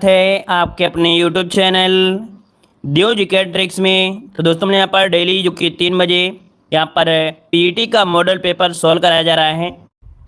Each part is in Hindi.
है आपके अपने YouTube चैनल देव जीके ट्रिक्स में। तो दोस्तों हमने यहाँ पर डेली जो कि 3 बजे यहाँ पर पीईटी का मॉडल पेपर सॉल्व कराया जा रहा है।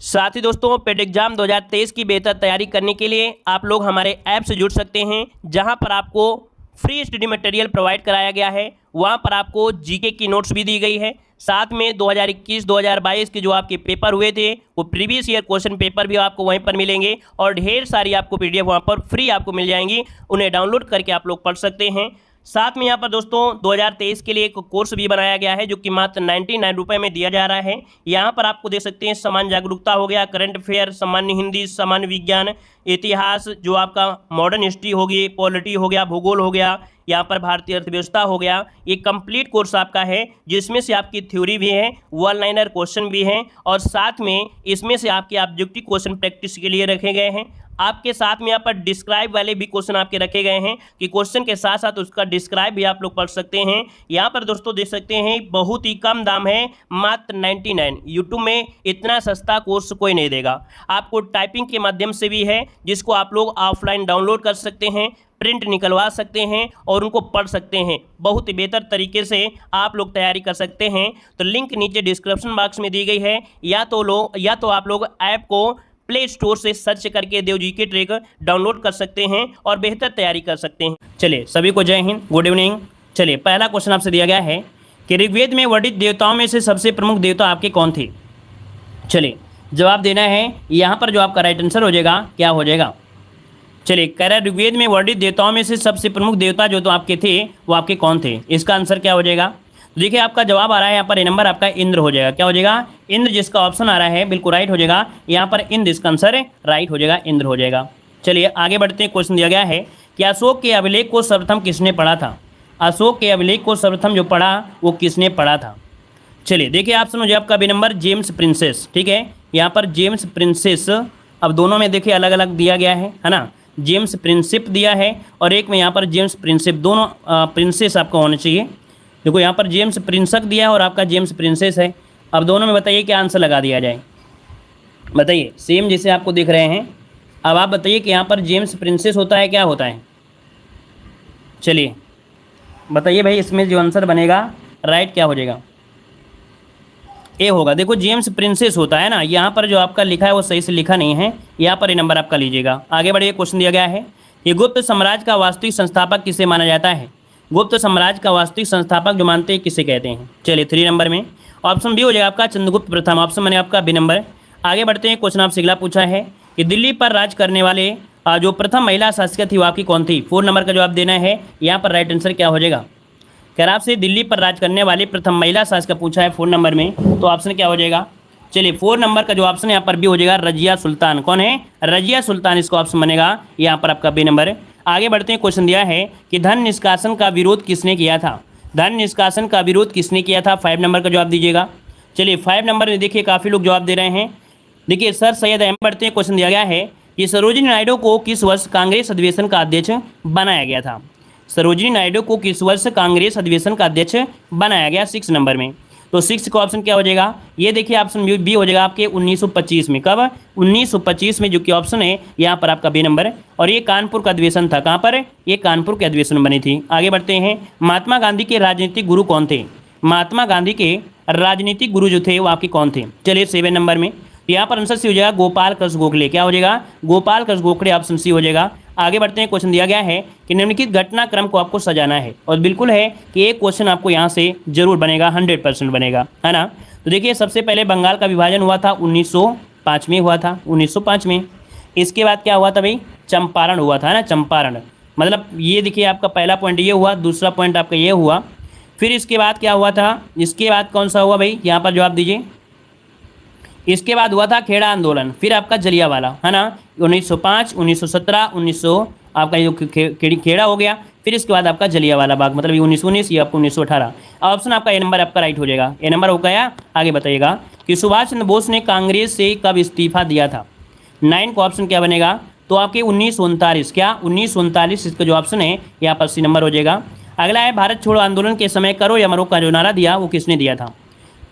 साथ ही दोस्तों पेट एग्जाम 2023 की बेहतर तैयारी करने के लिए आप लोग हमारे ऐप से जुड़ सकते हैं, जहाँ पर आपको फ्री स्टडी मटेरियल प्रोवाइड कराया गया है। वहाँ पर आपको जीके की नोट्स भी दी गई है। साथ में 2021-2022 के जो आपके पेपर हुए थे वो प्रीवियस ईयर क्वेश्चन पेपर भी आपको वहीं पर मिलेंगे और ढेर सारी आपको पीडीएफ वहाँ पर फ्री आपको मिल जाएंगी। उन्हें डाउनलोड करके आप लोग पढ़ सकते हैं। साथ में यहाँ पर दोस्तों 2023 के लिए एक कोर्स भी बनाया गया है जो कि मात्र 99 रुपये में दिया जा रहा है। यहाँ पर आपको देख सकते हैं सामान्य जागरूकता हो गया, करंट अफेयर, सामान्य हिंदी, सामान्य विज्ञान, इतिहास, जो आपका मॉडर्न हिस्ट्री होगी, पॉलिटी हो गया, भूगोल हो गया, यहाँ पर भारतीय अर्थव्यवस्था हो गया। ये कंप्लीट कोर्स आपका है जिसमें से आपकी थ्योरी भी है, वन लाइनर क्वेश्चन भी हैं और साथ में इसमें से आपके ऑब्जेक्टिव क्वेश्चन प्रैक्टिस के लिए रखे गए हैं। आपके साथ में यहाँ पर डिस्क्राइब वाले भी क्वेश्चन आपके रखे गए हैं कि क्वेश्चन के साथ साथ उसका डिस्क्राइब भी आप लोग पढ़ सकते हैं। यहाँ पर दोस्तों देख सकते हैं बहुत ही कम दाम है, मात्र 99। यूट्यूब में इतना सस्ता कोर्स कोई नहीं देगा। आपको टाइपिंग के माध्यम से भी है जिसको आप लोग ऑफलाइन डाउनलोड कर सकते हैं, प्रिंट निकलवा सकते हैं और उनको पढ़ सकते हैं। बहुत ही बेहतर तरीके से आप लोग तैयारी कर सकते हैं। तो लिंक नीचे डिस्क्रिप्शन बॉक्स में दी गई है, या तो आप लोग ऐप को प्ले स्टोर से सर्च करके देव जीके ट्रिक डाउनलोड कर सकते हैं और बेहतर तैयारी कर सकते हैं। चलिए सभी को जय हिंद, गुड इवनिंग। चलिए पहला क्वेश्चन आपसे दिया गया है कि ऋग्वेद में वर्णित देवताओं में से सबसे प्रमुख देवता आपके कौन थे। चलिए जवाब देना है। यहाँ पर जो आपका राइट आंसर हो जाएगा क्या हो जाएगा। चलिए कह रहा है ऋग्वेद में वर्णित देवताओं में से सबसे प्रमुख देवता जो तो आपके थे वो आपके कौन थे। इसका आंसर क्या हो जाएगा। देखिए आपका जवाब आ रहा है यहाँ पर ए नंबर आपका इंद्र हो जाएगा। क्या हो जाएगा, इंद्र। जिसका ऑप्शन आ रहा है बिल्कुल राइट हो जाएगा। यहाँ पर इंद्र इसका आंसर राइट हो जाएगा, इंद्र हो जाएगा। चलिए आगे बढ़ते हैं। क्वेश्चन दिया गया है कि अशोक के अभिलेख को सर्वप्रथम किसने पढ़ा था। अशोक के अभिलेख को सर्वप्रथम जो पढ़ा वो किसने पढ़ा था। चलिए देखिए ऑप्शन हो जाए आपका बी नंबर जेम्स प्रिंसेस। ठीक है, यहाँ पर जेम्स प्रिंसेस, अब दोनों में देखिए अलग अलग दिया गया है ना। जेम्स प्रिंसिप दिया है और एक में यहाँ पर जेम्स प्रिंसिप, दोनों प्रिंसेस आपका होना चाहिए। देखो यहाँ पर जेम्स प्रिंसक दिया है और आपका जेम्स प्रिंसेस है। अब दोनों में बताइए क्या आंसर लगा दिया जाए। बताइए सेम जैसे आपको दिख रहे हैं। अब आप बताइए कि यहाँ पर जेम्स प्रिंसेस होता है क्या होता है। चलिए बताइए भाई, इसमें जो आंसर बनेगा राइट क्या हो जाएगा। ए होगा। देखो जेम्स प्रिंसेस होता है ना, यहाँ पर जो आपका लिखा है वो सही से लिखा नहीं है। यहाँ पर ये नंबर आपका लीजिएगा। आगे बढ़िए। क्वेश्चन दिया गया है कि गुप्त साम्राज्य का वास्तविक संस्थापक किसे माना जाता है। गुप्त साम्राज्य का वास्तविक संस्थापक जो मानते हैं किसे कहते हैं। चलिए 3 नंबर में ऑप्शन बी हो जाएगा आपका चंद्रगुप्त प्रथम। ऑप्शन बने आपका बी नंबर। आगे बढ़ते हैं। क्वेश्चन आपसे अगला पूछा है कि दिल्ली पर राज करने वाले जो प्रथम महिला शासिका थी वो आपकी कौन थी। 4 नंबर का जवाब देना है। यहाँ पर राइट आंसर क्या हो जाएगा। कह रहा आपसे दिल्ली पर राज करने वाली प्रथम महिला शासिका पूछा है 4 नंबर में, तो ऑप्शन क्या हो जाएगा। चलिए 4 नंबर का जो ऑप्शन यहाँ पर भी हो जाएगा रजिया सुल्तान। कौन है, रजिया सुल्तान इसका ऑप्शन बनेगा। यहाँ पर आपका बी नंबर। आगे बढ़ते हैं। क्वेश्चन दिया है कि धन निष्कासन का विरोध किसने किया था। धन निष्कासन का विरोध किसने किया था। 5 नंबर का जवाब दीजिएगा। चलिए 5 नंबर में देखिए काफ़ी लोग जवाब दे रहे हैं। देखिए सर सैयद अहमद। बढ़ते हैं। क्वेश्चन दिया गया है कि सरोजिनी नायडू को किस वर्ष कांग्रेस अधिवेशन का अध्यक्ष बनाया गया था। सरोजिनी नायडू को किस वर्ष कांग्रेस अधिवेशन का अध्यक्ष बनाया गया। 6 नंबर में। तो 6 का ऑप्शन क्या हो जाएगा। ये देखिए ऑप्शन बी हो जाएगा आपके 1925 में। कब, 1925 में, जो कि ऑप्शन है यहाँ पर आपका बी नंबर। और ये कानपुर का अधिवेशन था। कहाँ पर, ये कानपुर के अधिवेशन बनी थी। आगे बढ़ते हैं। महात्मा गांधी के राजनीतिक गुरु कौन थे। महात्मा गांधी के राजनीतिक गुरु जो थे वो आपके कौन थे। चलिए 7 नंबर में। यहाँ पर आंसर सी हो जाएगा गोपाल कृष्ण गोखले। क्या हो जाएगा, गोपाल कृष्ण गोखले, ऑप्शन सी हो जाएगा। आगे बढ़ते हैं। क्वेश्चन दिया गया है कि निम्नलिखित घटनाक्रम को आपको सजाना है और बिल्कुल है कि एक क्वेश्चन आपको यहाँ से जरूर बनेगा, 100% बनेगा, है ना। तो देखिए सबसे पहले बंगाल का विभाजन हुआ था 1905 में हुआ था, 1905 में। इसके बाद क्या हुआ था भाई, चंपारण हुआ था, है ना, चंपारण। मतलब ये देखिए आपका पहला पॉइंट ये हुआ, दूसरा पॉइंट आपका ये हुआ। फिर इसके बाद क्या हुआ था, इसके बाद कौन सा हुआ भाई, यहाँ पर जवाब दीजिए। इसके बाद हुआ था खेड़ा आंदोलन। फिर आपका जलियांवाला, है ना, 1905, 1917, 1900 आपका जो खेड़ा हो गया। फिर इसके बाद आपका जलियांवाला बाग, मतलब ये 1919, ये आपको 1918। ऑप्शन आपका ए नंबर आपका राइट हो जाएगा। ए नंबर हो गया। आगे बताइएगा कि सुभाष चंद्र बोस ने कांग्रेस से कब इस्तीफा दिया था। 9 का ऑप्शन क्या बनेगा, तो आपके 1939। क्या, 1939 इसका जो ऑप्शन है यहाँ पर सी नंबर हो जाएगा। अगला है भारत छोड़ो आंदोलन के समय करो या मरो का जो नारा दिया वो किसने दिया था।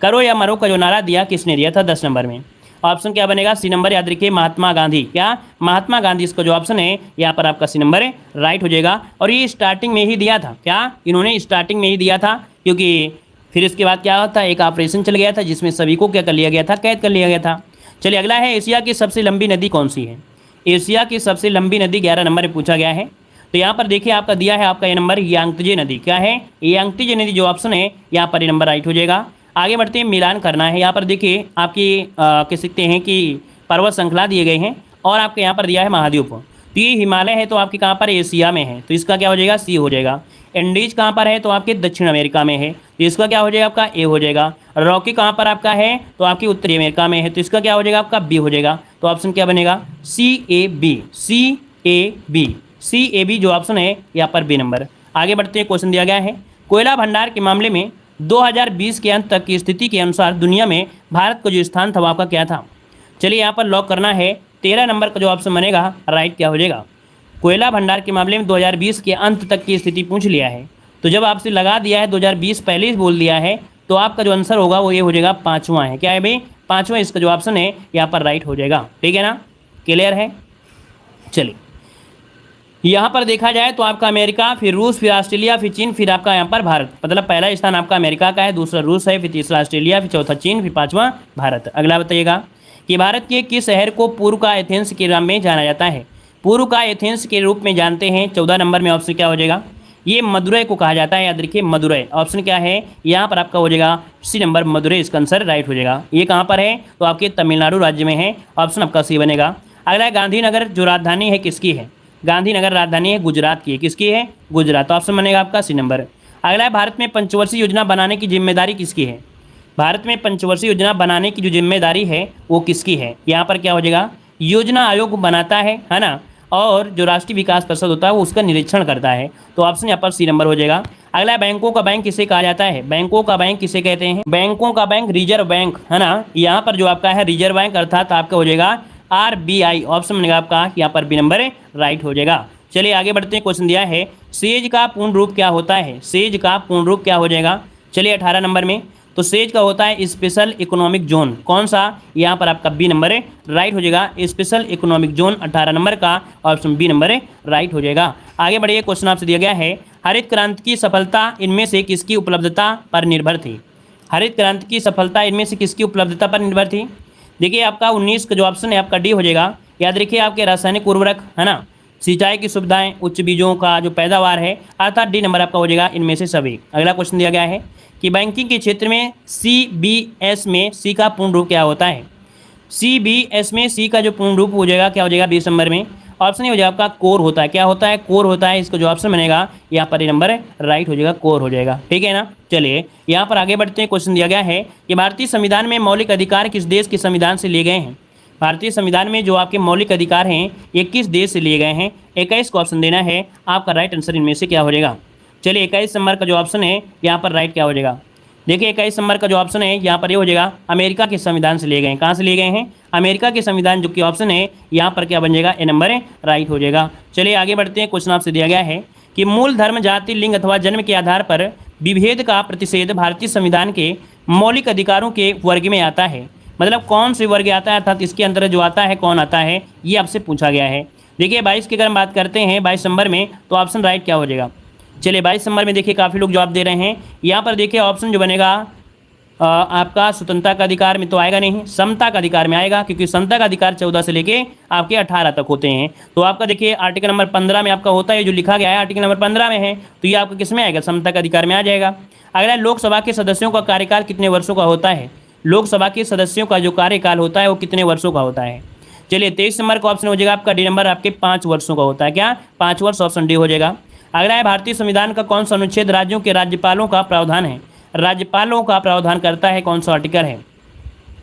करो या मरो का जो नारा दिया किसने दिया था, 10 नंबर में। ऑप्शन क्या बनेगा, सी नंबर याद रखिए महात्मा गांधी। क्या, महात्मा गांधी इसका जो ऑप्शन है यहाँ पर आपका सी नंबर राइट हो जाएगा। और ये स्टार्टिंग में ही दिया था, क्या इन्होंने स्टार्टिंग में ही दिया था, क्योंकि फिर इसके बाद क्या होता है, एक ऑपरेशन चल गया था जिसमें सभी को क्या कर लिया गया था, कैद कर लिया गया था। चलिए अगला है, एशिया की सबसे लंबी नदी कौन सी है। एशिया की सबसे लंबी नदी 11 नंबर में पूछा गया है। तो यहाँ पर देखिए आपका दिया है आपका ये नंबर यांगत्जे नदी। क्या है, यांगत्जे नदी जो ऑप्शन है यहाँ पर ये नंबर राइट हो जाएगा। आगे बढ़ते हैं, मिलान करना है। यहाँ पर देखिए आपकी कह सकते हैं कि पर्वत श्रृंखला दिए गए हैं और आपके यहाँ पर दिया है महाद्वीप। तो ये हिमालय है तो आपके कहाँ पर, एशिया में है, तो इसका क्या हो जाएगा, सी हो जाएगा। एंडीज कहाँ पर है, तो आपके दक्षिण अमेरिका में है, तो इसका क्या हो जाएगा आपका ए हो जाएगा। रॉकी कहाँ पर आपका है, तो आपकी उत्तरी अमेरिका में है, तो इसका क्या हो जाएगा आपका बी हो जाएगा। तो ऑप्शन क्या बनेगा, C A B, C A B, C A B जो ऑप्शन है यहाँ पर बी नंबर। आगे बढ़ते हैं, क्वेश्चन दिया गया है, कोयला भंडार के मामले में 2020 के अंत तक की स्थिति के अनुसार दुनिया में भारत का जो स्थान था वो आपका क्या था। चलिए यहाँ पर लॉक करना है, 13 नंबर का जो ऑप्शन बनेगा राइट क्या हो जाएगा। कोयला भंडार के मामले में 2020 के अंत तक की स्थिति पूछ लिया है, तो जब आपसे लगा दिया है 2020 पहले ही बोल दिया है, तो आपका जो आंसर होगा वो ये हो जाएगा, पाँचवां है। क्या है भाई, पाँचवां इसका जो ऑप्शन है यहाँ पर राइट हो जाएगा। ठीक है ना, क्लियर है। चलिए यहाँ पर देखा जाए तो आपका अमेरिका, फिर रूस, फिर ऑस्ट्रेलिया, फिर चीन, फिर आपका यहाँ पर भारत। मतलब पहला स्थान आपका अमेरिका का है, दूसरा रूस है, फिर तीसरा ऑस्ट्रेलिया, फिर चौथा चीन, फिर पाँचवां भारत। अगला बताइएगा कि भारत के किस शहर को पूर्व का एथेंस के नाम में जाना जाता है। पूर्व का एथेंस के रूप में जानते हैं, 14 नंबर में ऑप्शन क्या हो जाएगा, ये मदुरै को कहा जाता है। याद रखिए मदुरै, ऑप्शन क्या है यहाँ पर आपका हो जाएगा सी नंबर, मदुरै इसका आंसर राइट हो जाएगा। ये कहाँ पर है, तो आपके तमिलनाडु राज्य में है, ऑप्शन आपका सी बनेगा। अगला है, गांधीनगर जो राजधानी है किसकी है। गांधीनगर राजधानी है गुजरात की है, किसकी है, गुजरात, ऑप्शन बनेगा आपका सी नंबर। अगला है, भारत में पंचवर्षीय योजना बनाने की जिम्मेदारी किसकी है। भारत में पंचवर्षीय योजना बनाने की जो जिम्मेदारी है वो किसकी है। यहाँ पर क्या हो जाएगा, योजना आयोग बनाता है ना, और जो राष्ट्रीय विकास परिषद होता है वो उसका निरीक्षण करता है, तो ऑप्शन यहाँ पर सी नंबर हो जाएगा। अगला, बैंकों का बैंक किसे कहा जाता है। बैंकों का बैंक किसे कहते हैं, बैंकों का बैंक रिजर्व बैंक है ना। यहाँ पर जो आपका है रिजर्व बैंक अर्थात आपका हो जाएगा RBI, ऑप्शन बनेगा आपका यहाँ पर बी नंबर राइट हो जाएगा। चलिए आगे बढ़ते हैं, क्वेश्चन दिया है, सेज का पूर्ण रूप क्या होता है। सेज का पूर्ण रूप क्या हो जाएगा। चलिए 18 नंबर में, तो सेज का होता है स्पेशल इकोनॉमिक जोन, कौन सा, यहाँ पर आपका बी नंबर राइट हो जाएगा। स्पेशल इकोनॉमिक जोन 18 नंबर का ऑप्शन बी नंबर राइट हो जाएगा। आगे बढ़िए, क्वेश्चन आपसे दिया गया है, हरित क्रांति की सफलता इनमें से किसकी उपलब्धता पर निर्भर थी। हरित क्रांति की सफलता इनमें से किसकी उपलब्धता पर निर्भर थी। देखिए आपका 19 का जो ऑप्शन है आपका डी हो जाएगा। याद रखिए आपके रासायनिक उर्वरक है ना, सिंचाई की सुविधाएं, उच्च बीजों का जो पैदावार है, अर्थात डी नंबर आपका हो जाएगा इनमें से सभी। अगला क्वेश्चन दिया गया है कि बैंकिंग के क्षेत्र में CBS में सी का पूर्ण रूप क्या होता है। CBS में सी का जो पूर्ण रूप हो जाएगा क्या हो जाएगा, 20 नंबर में ऑप्शन ही हो जाएगा आपका कोर होता है। क्या होता है, कोर होता है। इसका जो ऑप्शन बनेगा यहाँ पर ये नंबर राइट हो जाएगा, कोर हो जाएगा। ठीक है ना। चलिए यहाँ पर आगे बढ़ते हैं, क्वेश्चन दिया गया है कि भारतीय संविधान में मौलिक अधिकार किस देश के संविधान से लिए गए हैं। भारतीय संविधान में जो आपके मौलिक अधिकार हैं ये किस देश से लिए गए हैं। 21 का ऑप्शन देना है, आपका राइट आंसर इनमें से क्या हो जाएगा। चलिए 21 नंबर का जो ऑप्शन है यहाँ पर राइट क्या हो जाएगा। देखिए 21 नंबर का जो ऑप्शन है यहाँ पर ये हो जाएगा, अमेरिका के संविधान से लिए गए हैं। कहाँ से लिए गए हैं, अमेरिका के संविधान जो कि ऑप्शन है यहाँ पर क्या बन जाएगा, ए नंबर राइट हो जाएगा। चलिए आगे बढ़ते हैं, क्वेश्चन आपसे दिया गया है कि मूल धर्म, जाति, लिंग अथवा जन्म के आधार पर विभेद का प्रतिषेध भारतीय संविधान के मौलिक अधिकारों के वर्ग में आता है। मतलब कौन से वर्ग आता है, अर्थात इसके अंदर जो आता है कौन आता है, ये आपसे पूछा गया है। देखिए 22 की अगर हम बात करते हैं 22 नंबर में, तो ऑप्शन राइट क्या हो जाएगा। चलिए 22 नंबर में देखिए काफ़ी लोग जवाब दे रहे हैं। यहाँ पर देखिए ऑप्शन जो बनेगा आपका स्वतंत्रता का अधिकार में तो आएगा नहीं, समता का अधिकार में आएगा, क्योंकि समता का अधिकार 14 से लेके आपके 18 तक होते हैं। तो आपका देखिए आर्टिकल नंबर 15 में आपका होता है, जो लिखा गया है आर्टिकल नंबर 15 में है, तो ये आपका किस में आएगा, समता का अधिकार में आ जाएगा। अगला, लोकसभा के सदस्यों का कार्यकाल कितने वर्षों का होता है। लोकसभा के सदस्यों का जो कार्यकाल होता है वो कितने वर्षों का होता है। चलिए 23 नंबर का ऑप्शन हो जाएगा आपका डी नंबर, आपके 5 वर्षों का होता है। क्या, 5 वर्ष, ऑप्शन डी हो जाएगा। अगला है, भारतीय संविधान का कौन सा अनुच्छेद राज्यों के राज्यपालों का प्रावधान है। राज्यपालों का प्रावधान करता है, कौन सा आर्टिकल है।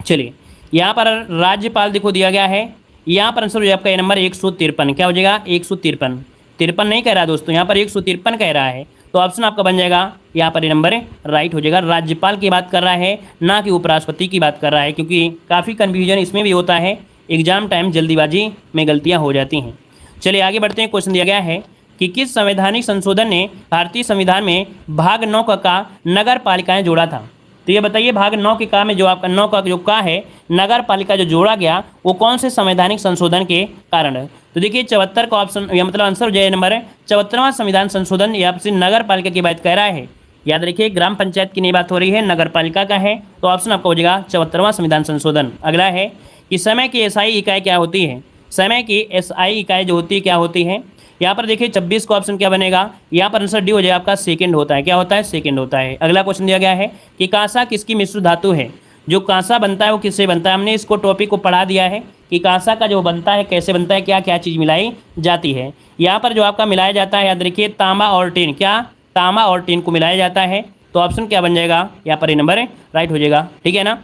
चलिए यहाँ पर राज्यपाल देखो दिया गया है, यहाँ पर आंसर हो जाएगा आपका ये नंबर 153। क्या हो जाएगा, 153, 53 नहीं कह रहा दोस्तों, यहाँ पर 153 कह रहा है, तो ऑप्शन आपका बन जाएगा यहाँ पर ये नंबर राइट हो जाएगा। राज्यपाल की बात कर रहा है, ना कि उपराष्ट्रपति की बात कर रहा है, क्योंकि काफ़ी कन्फ्यूजन इसमें भी होता है, एग्जाम टाइम जल्दीबाजी में गलतियाँ हो जाती हैं। चलिए आगे बढ़ते हैं, क्वेश्चन दिया गया है कि किस संवैधानिक संशोधन ने भारतीय संविधान में भाग 9 का नगर पालिकाएँ जोड़ा था। तो ये बताइए भाग 9 के का में जो आपका 9 का जो का है नगर पालिका जो जोड़ा गया वो कौन से संवैधानिक संशोधन के कारण है। तो देखिए 74 का ऑप्शन या मतलब आंसर हो जाए नंबर 74वां संविधान संशोधन या फिर नगर पालिका की बात कह रहा है। याद रखिए ग्राम पंचायत की नहीं बात हो रही है, नगर पालिका का है। तो ऑप्शन आपका हो जाएगा 74वां संविधान संशोधन। अगला है कि समय की एसआई इकाई क्या होती है। समय की एसआई इकाई जो होती है क्या होती है। यहाँ पर देखिए 26 का ऑप्शन क्या बनेगा, यहाँ पर आंसर डी हो जाएगा आपका सेकंड होता है। क्या होता है, सेकंड होता है। अगला क्वेश्चन दिया गया है कि कांसा किसकी मिश्र धातु है। जो कांसा बनता है वो किससे बनता है। हमने इसको टॉपिक को पढ़ा दिया है कि कांसा का जो बनता है कैसे बनता है, क्या क्या चीज़ मिलाई जाती है। यहाँ पर जो आपका मिलाया जाता है याद रखिए तांबा और टिन, क्या तांबा और टिन को मिलाया जाता है। तो ऑप्शन क्या बन जाएगा, यहाँ पर ये नंबर राइट हो जाएगा, ठीक है ना।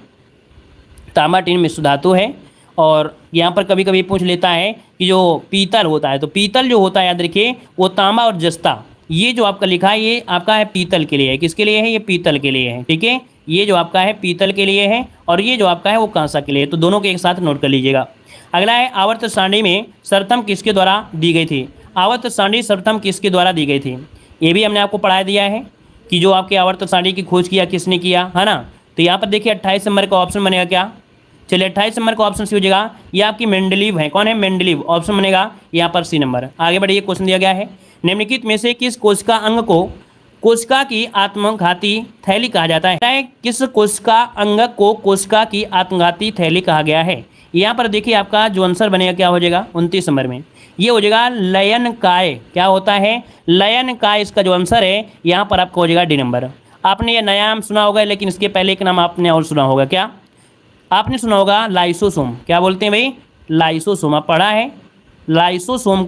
तांबा टिन मिश्र धातु है। और यहाँ पर कभी कभी पूछ लेता है कि जो पीतल होता है, तो पीतल जो होता है याद रखिए वो तांबा और जस्ता, ये जो आपका लिखा है ये आपका है पीतल के लिए है। किसके लिए है, ये पीतल के लिए है, ठीक है। ये जो आपका है पीतल के लिए है और ये जो आपका है वो कांसा के लिए है। तो दोनों के एक साथ नोट कर लीजिएगा। अगला है आवर्त सारणी में सर्वप्रथम किसके द्वारा दी गई थी। आवर्त सारणी सर्वप्रथम किसके द्वारा दी गई थी, ये भी हमने आपको पढ़ा दिया है कि जो आपके आवर्त सारणी की खोज किया किसने किया, है ना। तो यहाँ पर देखिए 28 नंबर का ऑप्शन बनेगा क्या, चलिए 28 नंबर का ऑप्शन सी हो जाएगा। ये आपकी मेंडलीव है, कौन है मेंडलीव, ऑप्शन बनेगा यहाँ पर सी नंबर। आगे बढ़िए, क्वेश्चन दिया गया है निम्नलिखित में से किस कोशिका अंग को कोशिका की आत्मघाती थैली कहा जाता है। किस कोशिका अंग को कोशिका की आत्मघाती थैली कहा गया है। यहाँ पर देखिए आपका जो आंसर बनेगा क्या हो जाएगा 29 नंबर में, ये हो जाएगा लयन काय। क्या होता है, लयन काय इसका जो आंसर है यहाँ पर आपका हो जाएगा डी नंबर। आपने ये नया नाम सुना होगा लेकिन इसके पहले एक नाम आपने और सुना होगा, क्या आपने सुना होगा लाइसोसोम। क्या बोलते हैं भाई, लाइसोसोम, आप पढ़ा है। लाइसोसोम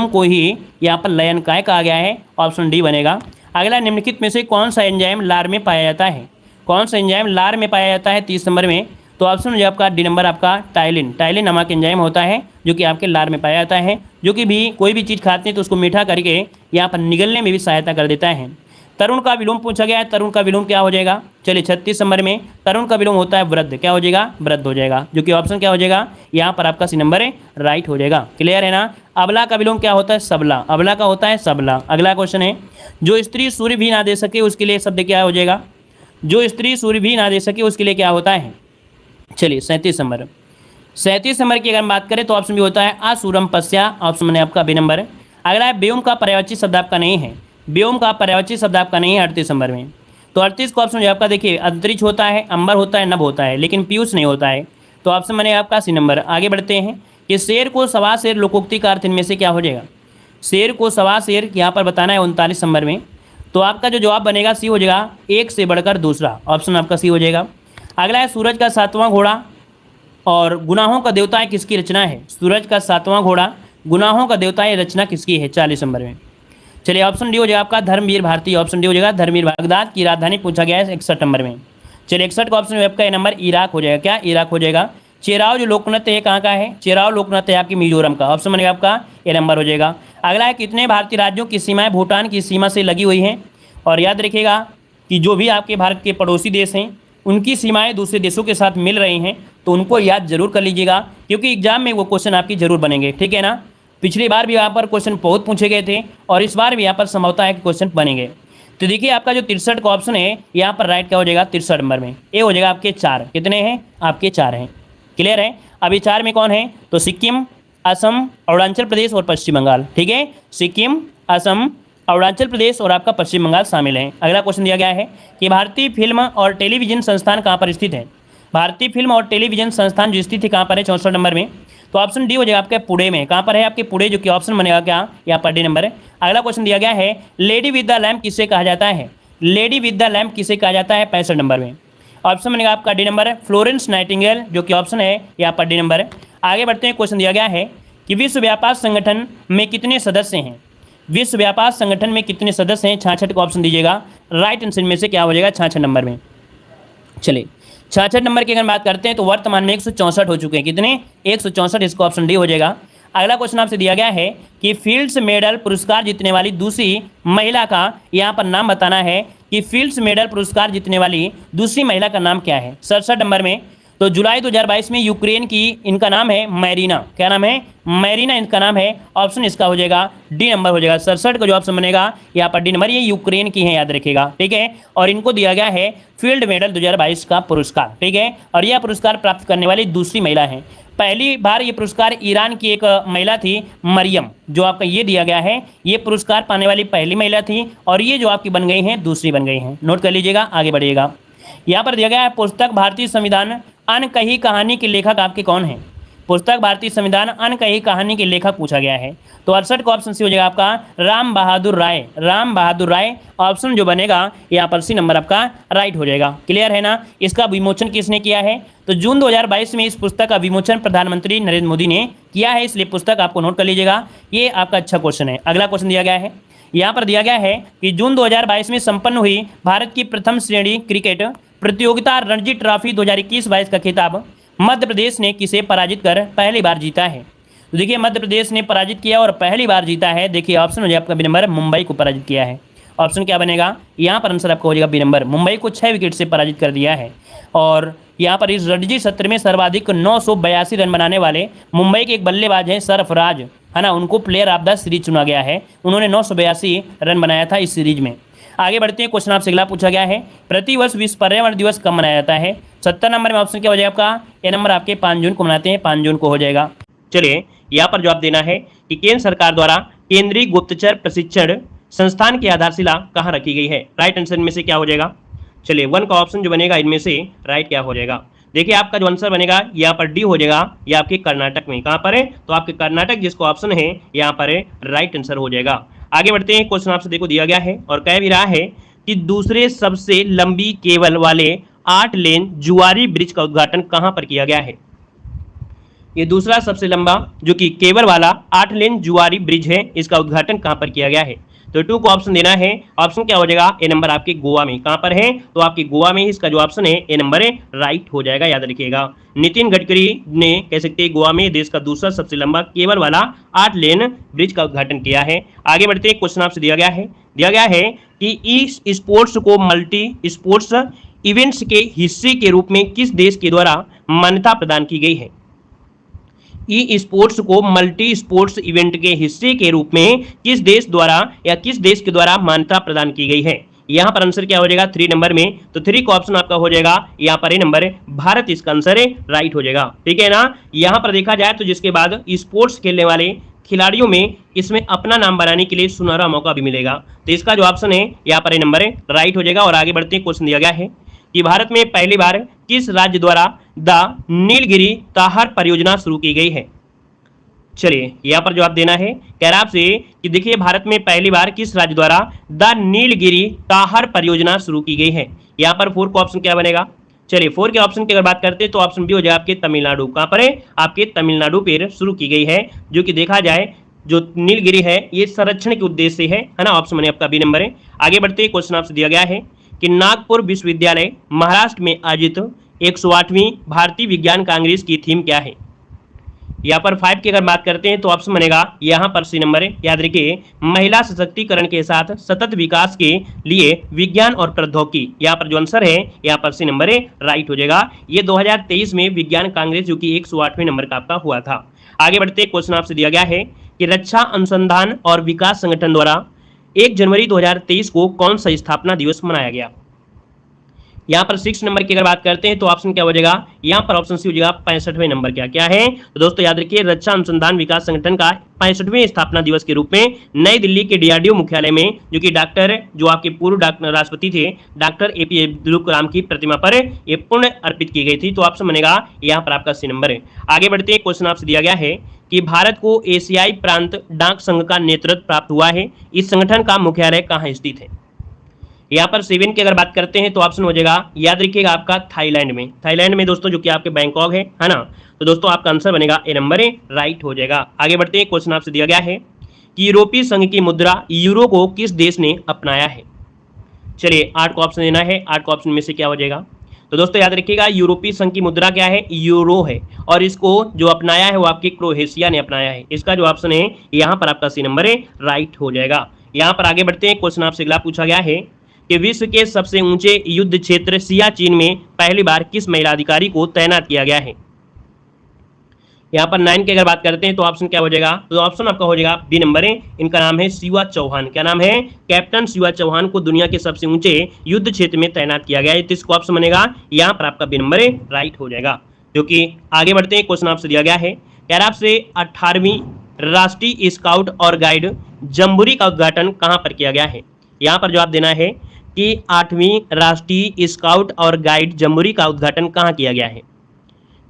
को ही यहाँ पर लयन काय कहा गया है, ऑप्शन डी बनेगा। अगला निम्नलिखित में से कौन सा एंजाइम लार में पाया जाता है। कौन सा एंजाइम लार में पाया जाता है 30 नंबर में। तो ऑप्शन जो आपका डी नंबर आपका टाइलिन। टाइलिन नामक एंजाइम होता है जो कि आपके लार में पाया जाता है, जो कि भी कोई भी चीज़ खाते हैं तो उसको मीठा करके यहाँ पर निगलने में भी सहायता कर देता है। तरुण का विलोम पूछा गया है, तरुण का विलोम क्या हो जाएगा। चलिए 36 नंबर में तरुण का विलोम होता है वृद्ध। क्या हो जाएगा, वृद्ध हो जाएगा, जो कि ऑप्शन क्या हो जाएगा यहाँ पर आपका सी नंबर राइट हो जाएगा। क्लियर है ना। अबला का विलोम क्या होता है, सबला। अबला का होता है सबला। अगला क्वेश्चन है जो स्त्री सूर्य भी ना दे सके उसके लिए शब्द क्या हो जाएगा। जो स्त्री सूर्य भी ना दे सके उसके लिए क्या होता है। चलिए 37 नंबर। 37 नंबर की अगर हम बात करें तो ऑप्शन भी होता है आसूरम पश्या, ऑप्शन में आपका बी नंबर। अगला है व्योम का पर्यायवाची शब्द आपका नहीं है। व्योम का पर्यायवाची शब्द आपका नहीं है 38 नंबर में। तो 38 का ऑप्शन जो आपका देखिए अंतरिक्ष होता है, अंबर होता है, नभ होता है, लेकिन पीयूष नहीं होता है। तो ऑप्शन बनेगा आपका सी नंबर। आगे बढ़ते हैं कि शेर को सवा शेर लोकोक्ति का अर्थ इनमें से क्या हो जाएगा। शेर को सवा शेर यहाँ पर बताना है 39 नंबर में। तो आपका जो जवाब बनेगा सी हो जाएगा एक से बढ़कर दूसरा, ऑप्शन आपका सी हो जाएगा। अगला है सूरज का 7वां घोड़ा और गुनाहों का देवता है किसकी रचना है। सूरज का 7वां घोड़ा गुनाहों का देवता है, रचना किसकी है 40 नंबर में। चलिए ऑप्शन डी हो जाएगा आपका धर्मवीर भारती। ऑप्शन डी हो जाएगा धर्मवीर। बगदाद की राजधानी पूछा गया है 61 नंबर में। चलिए 61 का ऑप्शन आपका नंबर इराक हो जाएगा। क्या इराक हो जाएगा। चेराव जो लोकनृत्य है कहाँ का है, चेराव लोकनृत्य है आपकी मिजोरम का, ऑप्शन बनेगा आपका ए नंबर हो जाएगा। अगला है कितने भारतीय राज्यों की सीमाएं भूटान की सीमा से लगी हुई हैं। और याद रखिएगा कि जो भी आपके भारत के पड़ोसी देश हैं उनकी सीमाएं दूसरे देशों के साथ मिल रही हैं, तो उनको याद जरूर कर लीजिएगा क्योंकि एग्जाम में वो क्वेश्चन आपकी जरूर बनेंगे, ठीक है ना। पिछली बार भी यहाँ पर क्वेश्चन बहुत पूछे गए थे और इस बार भी यहाँ पर संभवता है कि क्वेश्चन बनेंगे। तो देखिए आपका जो 63 का ऑप्शन है यहाँ पर राइट क्या हो जाएगा 63 नंबर में। ए हो जाएगा आपके 4। कितने हैं आपके 4 हैं। क्लियर है। अभी 4 में कौन है, तो सिक्किम, असम, अरुणाचल प्रदेश और पश्चिम बंगाल, ठीक है। सिक्किम, असम, अरुणाचल प्रदेश और आपका पश्चिम बंगाल शामिल हैं। अगला क्वेश्चन दिया गया है कि भारतीय फिल्म और टेलीविजन संस्थान कहाँ पर स्थित है। भारतीय फिल्म और टेलीविजन संस्थान जो स्थित है कहाँ पर है 64 नंबर में। तो ऑप्शन डी हो जाएगा आपके पुणे में। कहाँ पर है आपके पुणे, जो कि ऑप्शन बनेगा क्या यहाँ पर डी नंबर है। अगला क्वेश्चन दिया गया है लेडी विद द लैम्प किसे कहा जाता है। लेडी विद द लैम्प किसे कहा जाता है 65 नंबर में। ऑप्शन बनेगा आपका डी नंबर फ्लोरेंस नाइटिंगेल, जो कि ऑप्शन है यहाँ पर डी नंबर। आगे बढ़ते हैं। क्वेश्चन दिया गया है कि विश्व व्यापार संगठन में कितने सदस्य हैं। विश्व व्यापार संगठन में कितने सदस्य हैं 66 का ऑप्शन दीजिएगा। राइट आंसर में से क्या हो जाएगा 66 नंबर में। चलिए 66 नंबर की अगर बात करते हैं तो वर्तमान में 164 हो चुके हैं। कितने 164, इसका ऑप्शन डी हो जाएगा। अगला क्वेश्चन आपसे दिया गया है कि फील्ड्स मेडल पुरस्कार जीतने वाली दूसरी महिला का यहाँ पर नाम बताना है कि फील्ड्स मेडल पुरस्कार जीतने वाली दूसरी महिला का नाम क्या है 67 नंबर में। तो जुलाई 2022 में यूक्रेन की, इनका नाम है मैरीना, क्या नाम है, मैरीना इनका नाम है। ऑप्शन इसका हो जाएगा डी नंबर हो जाएगा। 67 का जो ऑप्शन बनेगा यहाँ पर डी नंबर, ये यूक्रेन की है, याद रखिएगा, ठीक है। और इनको दिया गया है फील्ड मेडल 2022 का पुरस्कार, ठीक है। और यह पुरस्कार प्राप्त करने वाली दूसरी महिला है। पहली बार ये पुरस्कार ईरान की एक महिला थी, मरियम, जो आपका ये दिया गया है, ये पुरस्कार पाने वाली पहली महिला थी। और ये जो आपकी बन गई हैं दूसरी बन गई हैं, नोट कर लीजिएगा, आगे बढ़िएगा। यहाँ पर दिया गया है पुस्तक भारतीय संविधान अनकही कहानी के लेखक आपके कौन हैं। पुस्तक भारतीय संविधान अनकही कहानी के लेखक पूछा गया है। तो 68 का ऑप्शन सी हो जाएगा आपका राम बहादुर राय। राम बहादुर राय ऑप्शन जो बनेगा यहाँ पर सी नंबर आपका राइट हो जाएगा। क्लियर है ना। इसका विमोचन किसने किया है, तो जून 2022 में इस पुस्तक का विमोचन प्रधानमंत्री नरेंद्र मोदी ने किया है, इसलिए पुस्तक आपको नोट कर लीजिएगा। ये आपका अच्छा क्वेश्चन है। अगला क्वेश्चन दिया गया है, यहाँ पर दिया गया है कि जून 2022 में संपन्न हुई भारत की प्रथम श्रेणी क्रिकेट प्रतियोगिता रणजी ट्रॉफी 2021-22 का खिताब मध्य प्रदेश ने किसे पराजित कर पहली बार जीता है। तो देखिए मध्य प्रदेश ने पराजित किया और पहली बार जीता है। देखिए ऑप्शन हो जाए आपका बी नंबर, मुंबई को पराजित किया है। ऑप्शन क्या बनेगा, यहाँ पर आंसर आपका हो जाएगा बी नंबर, मुंबई को 6 विकेट से पराजित कर दिया है। और यहाँ पर इस रणजी सत्र में सर्वाधिक 982 रन बनाने वाले मुंबई के एक बल्लेबाज हैं सरफराज, है ना, उनको प्लेयर ऑफ द सीरीज चुना गया है। उन्होंने 982 रन बनाया था इस सीरीज में। आगे बढ़ते हैं, क्वेश्चन आपसे अगला पूछा गया है, प्रतिवर्ष विश्व पर्यावरण दिवस कब मनाया जाता है। 70 नंबर में ऑप्शन क्या हो जाएगा आपका, ए नंबर आपके 5 जून को मनाते हैं, 5 जून को हो जाएगा। चलिए यहाँ पर जवाब देना है कि केंद्र सरकार द्वारा केंद्रीय गुप्तचर प्रशिक्षण संस्थान की आधारशिला कहाँ रखी गई है। राइट आंसर में से क्या हो जाएगा, चलिए 1 का ऑप्शन जो बनेगा इनमें से राइट क्या हो जाएगा। देखिए आपका जो आंसर बनेगा यहाँ पर डी हो जाएगा, ये आपके कर्नाटक में, कहाँ पर है, तो आपके कर्नाटक जिसको ऑप्शन है यहाँ पर राइट आंसर हो जाएगा। आगे बढ़ते हैं, क्वेश्चन आपसे देखो दिया गया है और कह भी रहा है कि दूसरे सबसे लंबी केबल वाले 8 लेन जुआरी ब्रिज का उद्घाटन कहां पर किया गया है। ये दूसरा सबसे लंबा जो कि केबल वाला 8 लेन जुआरी ब्रिज है, इसका उद्घाटन कहां पर किया गया है। तो 2 को ऑप्शन देना है। ऑप्शन क्या हो जाएगा, ए नंबर आपके गोवा में, कहां पर है, तो आपके गोवा में इसका जो ऑप्शन है ए नंबर राइट हो जाएगा, याद रखिएगा। नितिन गडकरी ने कह सकते हैं गोवा में देश का दूसरा सबसे लंबा केबल वाला 8 लेन ब्रिज का उद्घाटन किया है। आगे बढ़ते हैं, क्वेश्चन आपसे दिया गया है कि ई स्पोर्ट्स को मल्टी स्पोर्ट्स इवेंट्स के हिस्से के रूप में किस देश के द्वारा मान्यता प्रदान की गई है। ई स्पोर्ट्स को मल्टी स्पोर्ट्स इवेंट के हिस्से के रूप में किस देश द्वारा या किस देश के द्वारा मान्यता प्रदान की गई है। यहाँ पर आंसर क्या हो जाएगा 3 नंबर में, तो 3 का ऑप्शन आपका हो जाएगा यहाँ पर ए नंबर भारत, इसका आंसर राइट हो जाएगा, ठीक है ना। यहाँ पर देखा जाए तो जिसके बाद स्पोर्ट्स खेलने वाले खिलाड़ियों में इसमें अपना नाम बनाने के लिए सुनहरा मौका भी मिलेगा, तो इसका जो ऑप्शन है यहाँ पर ए नंबर राइट हो जाएगा। और आगे बढ़ते हैं, क्वेश्चन दिया गया है कि भारत में पहली बार किस राज्य द्वारा द नीलगिरी ताहर परियोजना शुरू की गई है। चलिए यहाँ पर जवाब देना है, कह रहा आपसे कि देखिए भारत में पहली बार किस राज्य द्वारा द नीलगिरी ताहर परियोजना शुरू की गई है। यहाँ पर 4 का ऑप्शन क्या बनेगा, चलिए 4 के ऑप्शन की अगर बात करते हैं तो ऑप्शन बी हो जाए आपके तमिलनाडु, कहाँ पर है, आपके तमिलनाडु पर शुरू की गई है। जो कि देखा जाए जो नीलगिरी है ये संरक्षण के उद्देश्य से है ना, ऑप्शन बने आपका बी नंबर है। आगे बढ़ते हैं, क्वेश्चन आपसे दिया गया है कि नागपुर विश्वविद्यालय महाराष्ट्र में आयोजित 108वीं भारतीय विज्ञान कांग्रेस की थीम क्या है। यहाँ पर 5 की अगर बात करते हैं तो ऑप्शन बनेगा यहाँ पर सी नंबर है। याद रखिए महिला सशक्तिकरण के साथ सतत विकास के लिए विज्ञान और प्रौद्योगिकी, यहाँ पर जो आंसर है यहाँ पर सी नंबर है राइट हो जाएगा। ये 2023 में विज्ञान कांग्रेस जो कि 108वें नंबर का आपका हुआ था। आगे बढ़ते क्वेश्चन आपसे दिया गया है कि रक्षा अनुसंधान और विकास संगठन द्वारा 1 जनवरी 2023 को कौन सा स्थापना दिवस मनाया गया। यहाँ पर 6 नंबर की अगर बात करते हैं तो ऑप्शन क्या हो जाएगा, यहाँ पर ऑप्शन सी हो जाएगा 65वें नंबर क्या है। तो दोस्तों याद रखिए रक्षा अनुसंधान विकास संगठन का 65वें स्थापना दिवस के रूप में नई दिल्ली के डीआरडीओ मुख्यालय में जो कि डॉक्टर जो आपके पूर्व राष्ट्रपति थे डॉक्टर एपीजे अब्दुल कलाम की प्रतिमा पर ये पुण्य अर्पित की गई थी। तो ऑप्शन बनेगा यहाँ पर आपका सी नंबर है। आगे बढ़ते क्वेश्चन आपसे दिया गया है कि भारत को एशियाई प्रांत डाक संघ का नेतृत्व प्राप्त हुआ है, इस संगठन का मुख्यालय कहाँ स्थित है। यहाँ पर 7 की अगर बात करते हैं तो ऑप्शन हो जाएगा याद रखिएगा आपका थाईलैंड में दोस्तों जो कि आपके बैंकॉक है ना। तो दोस्तों आपका आंसर बनेगा ए नंबर राइट हो जाएगा। आगे बढ़ते हैं, क्वेश्चन आपसे दिया गया है कि यूरोपीय संघ की मुद्रा यूरो को किस देश ने अपनाया है। चलिए 8 को ऑप्शन देना है, 8 को ऑप्शन में से क्या हो जाएगा। तो दोस्तों याद रखिएगा यूरोपीय संघ की मुद्रा क्या है, यूरो है, और इसको जो अपनाया है वो आपके क्रोएशिया ने अपनाया है। इसका जो ऑप्शन है यहाँ पर आपका सी नंबर राइट हो जाएगा। यहाँ पर आगे बढ़ते हैं, क्वेश्चन आपसे अगला पूछा गया है कि विश्व के सबसे ऊंचे युद्ध क्षेत्र सियाचिन में पहली बार किस महिला अधिकारी को तैनात किया गया है? यहाँ पर 9 की अगर बात करते हैं तो ऑप्शन क्या हो जाएगा? तो ऑप्शन आपका हो जाएगा बी नंबर है, इनका नाम है शिवा चौहान। क्या नाम है? कैप्टन शिवा चौहान को दुनिया के सबसे ऊंचे युद्ध क्षेत्र में तैनात किया गया है। तो इसको ऑप्शन बनेगा यहाँ पर आपका बी नंबर है, राइट हो जाएगा। जो कि आगे बढ़ते हैं, क्वेश्चन आपसे दिया गया है, कह रहा आपसे 18वीं राष्ट्रीय स्काउट और गाइड जम्बूरी का उद्घाटन कहाँ पर किया गया है? यहाँ पर जवाब देना है कि 8वीं राष्ट्रीय स्काउट और गाइड जम्बूरी का उद्घाटन कहाँ किया गया है?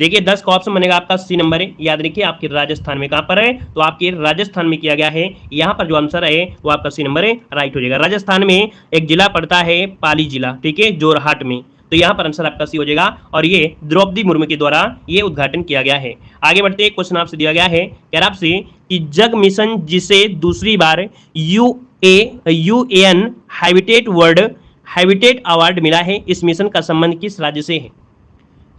देखिए 10 का ऑप्शन बनेगा आपका सी नंबर है। याद रखिए आपके राजस्थान में कहां पर है? तो आपके राजस्थान में किया गया है। यहां पर जो आंसर है वो आपका सी नंबर है, राइट हो जाएगा। राजस्थान में एक जिला पड़ता है पाली जिला, ठीक है, जोरहाट में। तो यहाँ पर आंसर आपका सी हो जाएगा और ये द्रौपदी मुर्मू के द्वारा ये उद्घाटन किया गया है। आगे बढ़ते हैं, क्वेश्चन आपसे दिया गया है, कह रहा आपसे कि जग मिशन जिसे दूसरी बार यूएन हैबिटेट अवार्ड मिला है, इस मिशन का संबंध किस राज्य से है?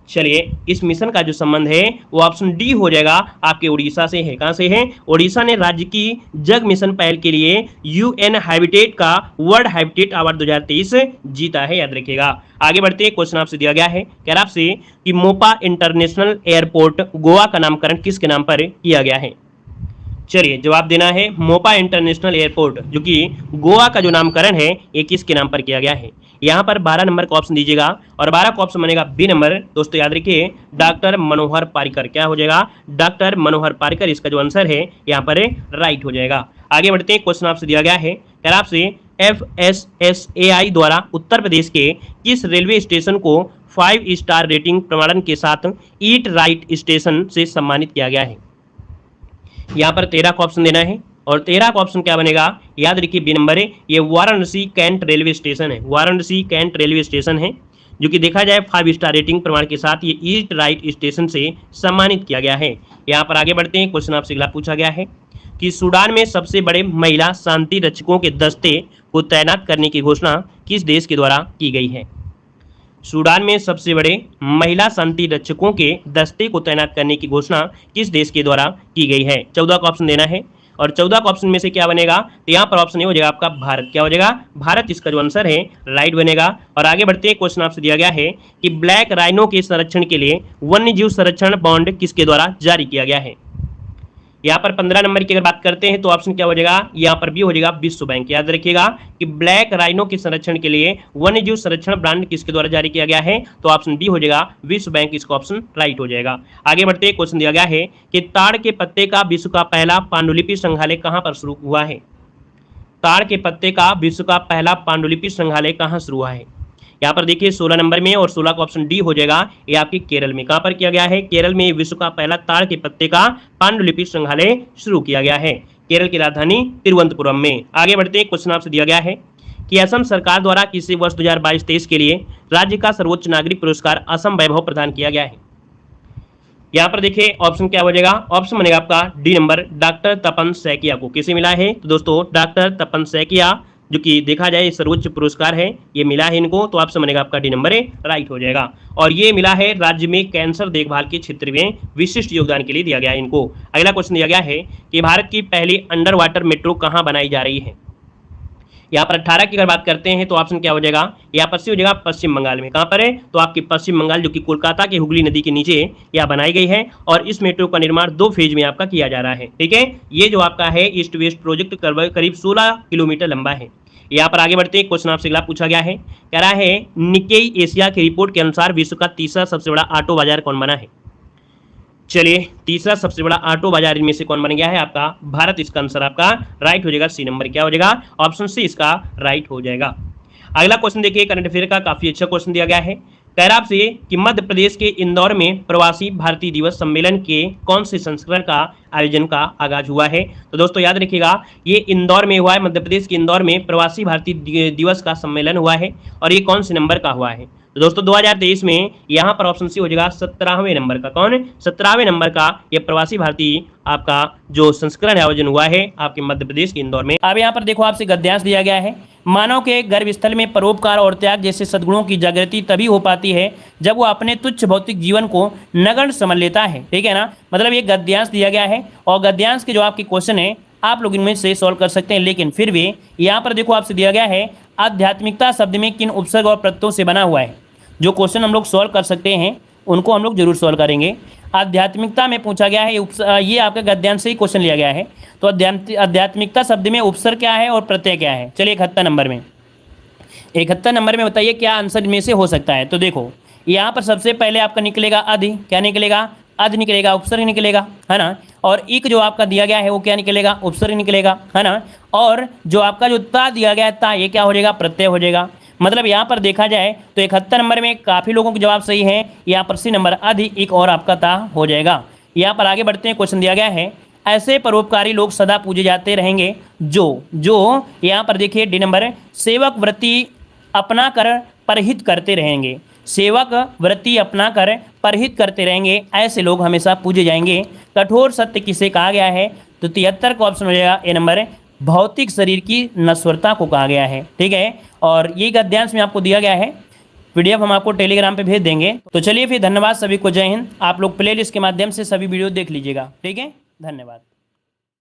चलिए इस मिशन का जो संबंध है वो ऑप्शन डी हो जाएगा, आपके उड़ीसा से है। कहां से है? उड़ीसा ने राज्य की जग मिशन पहल के लिए यूएन हैबिटेट का वर्ल्ड हैबिटेट अवार्ड 2023 जीता है, याद रखिएगा। आगे बढ़ते हैं, क्वेश्चन आपसे दिया गया है, कह रहा आपसे कि मोपा इंटरनेशनल एयरपोर्ट गोवा का नामकरण किसके नाम पर किया गया है? चलिए जवाब देना है, मोपा इंटरनेशनल एयरपोर्ट जो कि गोवा का जो नामकरण है ये किसके नाम पर किया गया है? यहाँ पर 12 नंबर का ऑप्शन दीजिएगा और 12 का ऑप्शन बनेगा बी नंबर। दोस्तों याद रखिए डॉक्टर मनोहर पारिकर। क्या हो जाएगा? डॉक्टर मनोहर पारिकर इसका जो आंसर है यहाँ पर राइट हो जाएगा। आगे बढ़ते हैं, क्वेश्चन आपसे दिया गया है, कह रहा आपसे FSSAI द्वारा उत्तर प्रदेश के किस रेलवे स्टेशन को 5 स्टार रेटिंग प्रमाणन के साथ ईट राइट स्टेशन से सम्मानित किया गया है? यहाँ पर 13 का ऑप्शन देना है और 13 का ऑप्शन क्या बनेगा? याद रखिए बी नंबर है, ये वाराणसी कैंट रेलवे स्टेशन है। वाराणसी कैंट रेलवे स्टेशन है जो कि देखा जाए 5 स्टार रेटिंग प्रमाण के साथ ये ईट राइट स्टेशन से सम्मानित किया गया है। यहाँ पर आगे बढ़ते हैं, क्वेश्चन आपसे अगला पूछा गया है कि सूडान में सबसे बड़े महिला शांति रक्षकों के दस्ते को तैनात करने की घोषणा किस देश के द्वारा की गई है? सूडान में सबसे बड़े महिला शांति रक्षकों के दस्ते को तैनात करने की घोषणा किस देश के द्वारा की गई है? 14 का ऑप्शन देना है और 14 का ऑप्शन में से क्या बनेगा? तो यहाँ पर ऑप्शन ए हो जाएगा आपका भारत। क्या हो जाएगा? भारत इसका जो आंसर है राइट बनेगा। और आगे बढ़ते हैं, क्वेश्चन आपसे दिया गया है कि ब्लैक राइनो के संरक्षण के लिए वन्यजीव संरक्षण बॉन्ड किसके द्वारा जारी किया गया है? यहाँ पर 15 नंबर की अगर बात करते हैं तो ऑप्शन क्या हो जाएगा? यहाँ पर भी हो जाएगा विश्व बैंक। याद रखिएगा कि ब्लैक राइनो के संरक्षण के लिए वन्यजीव संरक्षण ब्रांड किसके द्वारा जारी किया गया है? तो ऑप्शन बी हो जाएगा विश्व बैंक, इसका ऑप्शन राइट हो जाएगा। आगे बढ़ते हैं, क्वेश्चन दिया गया है कि ताड़ के पत्ते का विश्व का पहला पांडुलिपि संग्रहालय कहाँ पर शुरू हुआ है? ताड़ के पत्ते का विश्व का पहला पांडुलिपि संग्रहालय कहाँ शुरू हुआ है? यहाँ पर देखिए 16 नंबर में और 16 का ऑप्शन डी हो जाएगा, ये आपके केरल में। कहां पर किया गया है? केरल में विश्व का पहला ताड़ के पत्ते का पांडुलिपि संग्रहालय शुरू किया गया है, केरल की राजधानी तिरुवनंतपुरम में। आगे बढ़ते हैं, क्वेश्चन आपसे दिया गया है कि असम सरकार द्वारा किसी वर्ष 2022-23 के लिए राज्य का सर्वोच्च नागरिक पुरस्कार असम वैभव प्रदान किया गया है? यहाँ पर देखिए ऑप्शन क्या हो जाएगा? ऑप्शन बनेगा आपका डी नंबर, डॉक्टर तपन सैकिया को। किसे मिला है? तो दोस्तों डॉक्टर तपन सैकिया जो कि देखा जाए सर्वोच्च पुरस्कार है ये मिला है इनको, तो ऑप्शन बनेगा आपका डी नंबर है, राइट हो जाएगा। और ये मिला है राज्य में कैंसर देखभाल के क्षेत्र में विशिष्ट योगदान के लिए दिया गया है इनको। अगला क्वेश्चन दिया गया है कि भारत की पहली अंडर वाटर मेट्रो कहाँ बनाई जा रही है? यहाँ पर 18 की अगर बात करते हैं तो ऑप्शन क्या हो जाएगा? यहाँ पर से हो जाएगा पश्चिम बंगाल में। कहाँ पर है? तो आपकी पश्चिम बंगाल जो कि कोलकाता के हुगली नदी के नीचे यह बनाई गई है और इस मेट्रो का निर्माण 2 फेज में आपका किया जा रहा है, ठीक है। ये जो आपका है ईस्ट वेस्ट प्रोजेक्ट करीब 16 किलोमीटर लंबा है। यहाँ पर आगे बढ़ते हैं, क्वेश्चन आपसे अगला पूछा गया है, कह रहा है निक्केई एशिया की रिपोर्ट के अनुसार विश्व का तीसरा सबसे बड़ा ऑटो बाजार कौन बना है? चलिए तीसरा सबसे बड़ा ऑटो बाजार इनमें से कौन बन गया है? आपका भारत इसका आंसर आपका राइट हो जाएगा, सी नंबर क्या हो जाएगा? ऑप्शन सी इसका राइट हो जाएगा। अगला क्वेश्चन देखिए, करंट अफेयर का काफी अच्छा क्वेश्चन दिया गया है। कह रहा आपसे कि मध्य प्रदेश के इंदौर में प्रवासी भारतीय दिवस सम्मेलन के कौन से संस्करण का आयोजन का आगाज हुआ है? तो दोस्तों याद रखिएगा ये इंदौर में हुआ है, मध्य प्रदेश के इंदौर में प्रवासी भारतीय दिवस का सम्मेलन हुआ है और ये कौन से नंबर का हुआ है? तो दोस्तों 2023 में यहाँ पर ऑप्शन सी हो जाएगा 17वें नंबर का। कौन? 17वें नंबर का ये प्रवासी भारतीय आपका जो संस्करण आयोजन हुआ है आपके मध्य प्रदेश के इंदौर में। अब यहाँ पर देखो आपसे गद्यांश दिया गया है, मानव के गर्भस्थल में परोपकार और त्याग जैसे सद्गुणों की जागृति तभी हो पाती है जब वो अपने तुच्छ भौतिक जीवन को नगण्य समझ लेता है, ठीक है ना। मतलब ये गद्यांश दिया गया है और गद्यांश के जो आपके क्वेश्चन है आप लोग इनमें से सॉल्व कर सकते हैं, लेकिन फिर भी यहाँ पर देखो आपसे दिया गया है आध्यात्मिकता शब्द में किन उपसर्ग और प्रत्ययों से बना हुआ है। जो क्वेश्चन हम लोग सॉल्व कर सकते हैं उनको हम लोग जरूर सॉल्व करेंगे। आध्यात्मिकता में पूछा गया है, ये आपका गद्यांश से ही क्वेश्चन लिया गया है। तो आध्यात्मिकता शब्द में उपसर्ग क्या है और प्रत्यय क्या है। चलिए 71 नंबर में, 71 नंबर में बताइए क्या आंसर में से हो सकता है। तो देखो यहाँ पर सबसे पहले आपका निकलेगा अधि, क्या निकलेगा, अध निकलेगा, उपसर्ग निकलेगा, है ना। और इक जो आपका दिया गया है वो क्या निकलेगा, उपसर्ग निकलेगा, है ना। और जो आपका जो ता दिया गया है ता, ये क्या हो जाएगा, प्रत्यय हो जाएगा। मतलब यहाँ पर देखा जाए तो 71 नंबर में काफ़ी लोगों के जवाब सही है। यहाँ पर सी नंबर अधि, इक और आपका ता हो जाएगा। यहाँ पर आगे बढ़ते हैं, क्वेश्चन दिया गया है ऐसे परोपकारी लोग सदा पूजे जाते रहेंगे जो यहाँ पर देखिए डी नंबर, सेवक वृत्ति अपना कर परहित करते रहेंगे। सेवक वृत्ति अपना कर परहित करते रहेंगे, ऐसे लोग हमेशा पूजे जाएंगे। कठोर सत्य किसे कहा गया है। तो 73 का ऑप्शन हो जाएगा ए नंबर, भौतिक शरीर की नश्वरता को कहा गया है। ठीक है, और ये गद्यांश में आपको दिया गया है, पीडीएफ हम आपको टेलीग्राम पे भेज देंगे। तो चलिए फिर, धन्यवाद सभी को, जय हिंद। आप लोग प्लेलिस्ट के माध्यम से सभी वीडियो देख लीजिएगा। ठीक है, धन्यवाद।